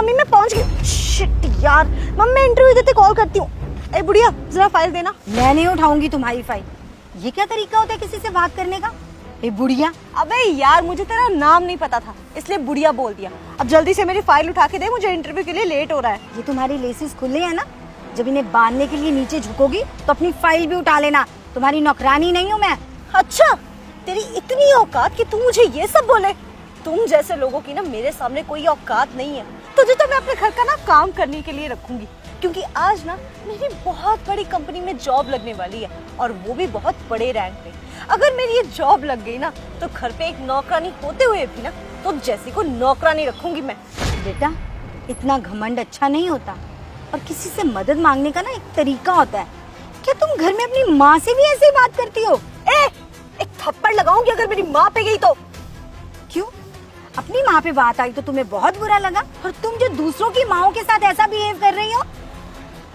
Mummy मैं पहुंच गई। शिट यार, मम्मी मैं इंटरव्यू देते कॉल करती हूँ। ए बुढ़िया जरा फाइल देना। मैं नहीं उठाऊंगी तुम्हारी फाइल। ये क्या तरीका होता है किसी से बात करने का? ए बुढ़िया। अबे यार मुझे तेरा नाम नहीं पता था इसलिए बुढ़िया बोल दिया। अब जल्दी से मेरी फाइल उठा के दे, मुझे इंटरव्यू के लिए लेट हो रहा है। ये तुम्हारी लेसेस खुले हैं ना, जब इन्हें बांधने के लिए नीचे झुकोगी तो अपनी फाइल भी उठा लेना। तुम्हारी नौकरानी नहीं हूँ मैं। अच्छा तेरी इतनी औकात कि तू मुझे ये सब बोले? तुम जैसे लोगों की ना मेरे सामने कोई औकात नहीं है। तुझे तो मैं अपने घर का ना काम करने के लिए रखूंगी, क्योंकि आज ना मेरी बहुत बड़ी कंपनी में जॉब लगने वाली है, और वो भी बहुत बड़े रैंक पे। अगर मेरी ये जॉब लग गई ना तो घर पे एक नौकरानी होते हुए भी ना तो जैसी को नौकरानी रखूंगी मैं। बेटा इतना घमंड अच्छा नहीं होता, और किसी से मदद मांगने का ना एक तरीका होता है। क्या तुम घर में अपनी माँ से भी ऐसे ही बात करती हो? एक थप्पड़ लगाऊंगी अगर मेरी माँ पे गई तो। क्यों? अपनी माँ पे बात आई तो तुम्हें बहुत बुरा लगा, और तुम जो दूसरों की माँओं के साथ ऐसा बिहेव कर रही हो,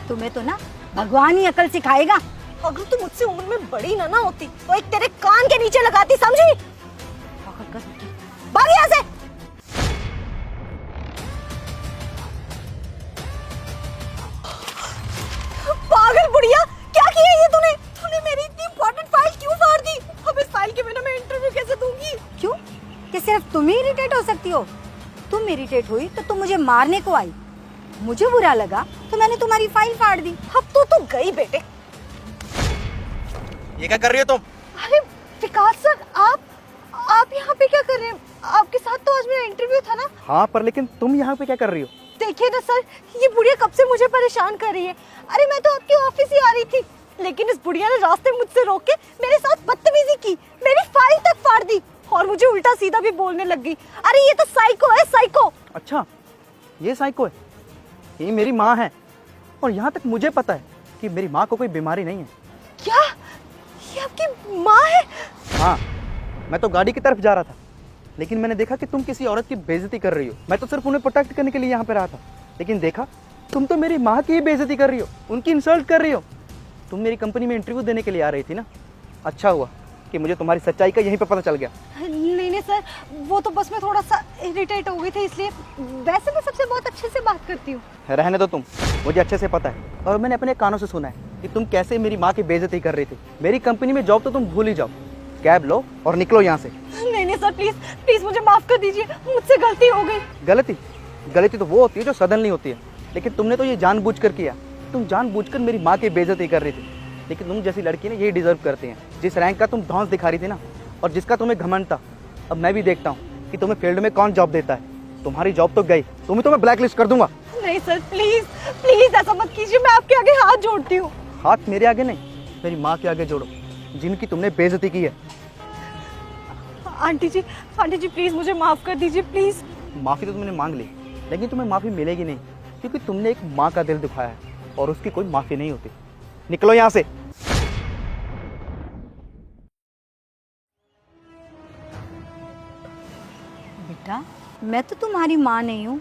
तुम्हें तो ना भगवान ही अकल सिखाएगा। अगर तू मुझसे उम्र में बड़ी ना होती तो एक तेरे कान के नीचे लगाती, समझी? भाग यहाँ से। पागल बुढ़िया, क्या किया ये तूने? तूने मेरी इतनी इंपॉर्टेंट फाइल क्यों फाड़ दी? अब इस फाइल के बिना मैं इंटरव्यू कैसे दूंगी? क्यों? कि सिर्फ तुम ही इरिटेट हो सकती हो? तुम इरिटेट हुई तो तुम मुझे मारने को आई, मुझे बुरा लगा तो मैंने तुम्हारी फाइल फाड़ दी। अब तो तू गई बेटे। ये क्या कर रही हो तुम? अरे विकास सर, आप यहाँ पे क्या कर रहे हैं? आपके साथ तो आज मेरा इंटरव्यू था ना। हाँ पर लेकिन तुम यहाँ पे क्या कर रही हो? देखिए ना सर, ये बुढ़िया कब से मुझे परेशान कर रही है। अरे मैं तो आपके ऑफिस ही आ रही थी, लेकिन इस बुढ़िया ने रास्ते मुझसे रोक के मेरे साथ बदतमीजी की, मेरी फाइल तक फाड़ दी और मुझे उल्टा सीधा भी बोलने लग गई। अरे ये तो साइको है, साइको। अच्छा ये साइको है? ये मेरी माँ है, और यहाँ तक मुझे पता है कि मेरी माँ को कोई बीमारी नहीं है। क्या ये आपकी माँ है? हाँ, मैं तो गाड़ी की तरफ जा रहा था, लेकिन मैंने देखा कि तुम किसी औरत की बेइज्जती कर रही हो। मैं तो सिर्फ उन्हें प्रोटेक्ट करने के लिए यहाँ पे रहा था, लेकिन देखा तुम तो मेरी माँ की ही बेइज्जती कर रही हो, उनकी इंसल्ट कर रही हो। तुम मेरी कंपनी में इंटरव्यू देने के लिए आ रही थी ना। अच्छा हुआ कि मुझे तुम्हारी सच्चाई का यहीं पे पता चल गया। नहीं सर, वो तो बस मैं थोड़ा सा इरिटेट हो गई थी इसलिए। वैसे मैं सबसे बहुत अच्छे से बात करती हूँ। रहने दो तुम, मुझे अच्छे से पता है, और मैंने अपने कानों से सुना है कि तुम कैसे मेरी माँ की बेइज्जती कर रही थी। मेरी कंपनी में जॉब तो तुम भूल ही जाओ। कैब लो और निकलो यहाँ से। नहीं सर, प्लीज प्लीज मुझे माफ कर दीजिए, मुझसे गलती हो गई। गलती तो वो होती है जो सडन नहीं होती है, लेकिन तुमने तो ये जानबूझकर किया। तुम जानबूझकर मेरी माँ की बेइज्जती कर रही थी, लेकिन तुम जैसी लड़की ने यही डिजर्व करती हैं। जिस रैंक का तुम धौंस दिखा रही थी ना, और जिसका तुम्हें घमंड था, अब मैं भी देखता हूँ कि तुम्हें फील्ड में कौन जॉब देता है। तुम्हारी जॉब तो गई, तुम्हें तो मैं ब्लैक लिस्ट कर दूंगा। नहीं सर, प्लीज प्लीज ऐसा मत कीजिए, मैं आपके आगे हाथ जोड़ती हूँ। हाथ मेरे आगे नहीं, मेरी माँ के आगे जोड़ो, जिनकी तुमने बेइज्जती की है। आंटी जी प्लीज मुझे माफ कर दीजिए, प्लीज। माफ़ी तो तुमने मांग ली, लेकिन तुम्हें माफ़ी मिलेगी नहीं, क्योंकि तुमने एक माँ का दिल दुखाया है, और उसकी कोई माफ़ी नहीं होती। निकलो यहाँ से। बेटा मैं तो तुम्हारी माँ नहीं हूँ,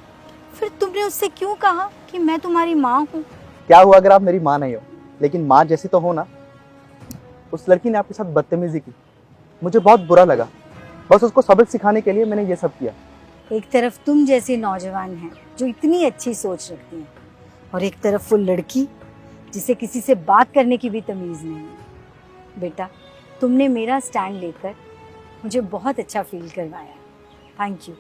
फिर तुमने उससे क्यों कहा कि मैं तुम्हारी माँ हूँ? क्या हुआ अगर आप मेरी माँ नहीं हो, लेकिन माँ जैसी तो हो ना। उस लड़की ने आपके साथ बदतमीजी की, मुझे बहुत बुरा लगा। बस उसको सबक सिखाने के लिए मैंने ये सब किया। एक तरफ तुम जैसे नौजवान हैं जो इतनी अच्छी सोच रखती हैं, और एक तरफ वो लड़की जिसे किसी से बात करने की भी तमीज़ नहीं है। बेटा तुमने मेरा स्टैंड लेकर मुझे बहुत अच्छा फील करवाया। Thank you.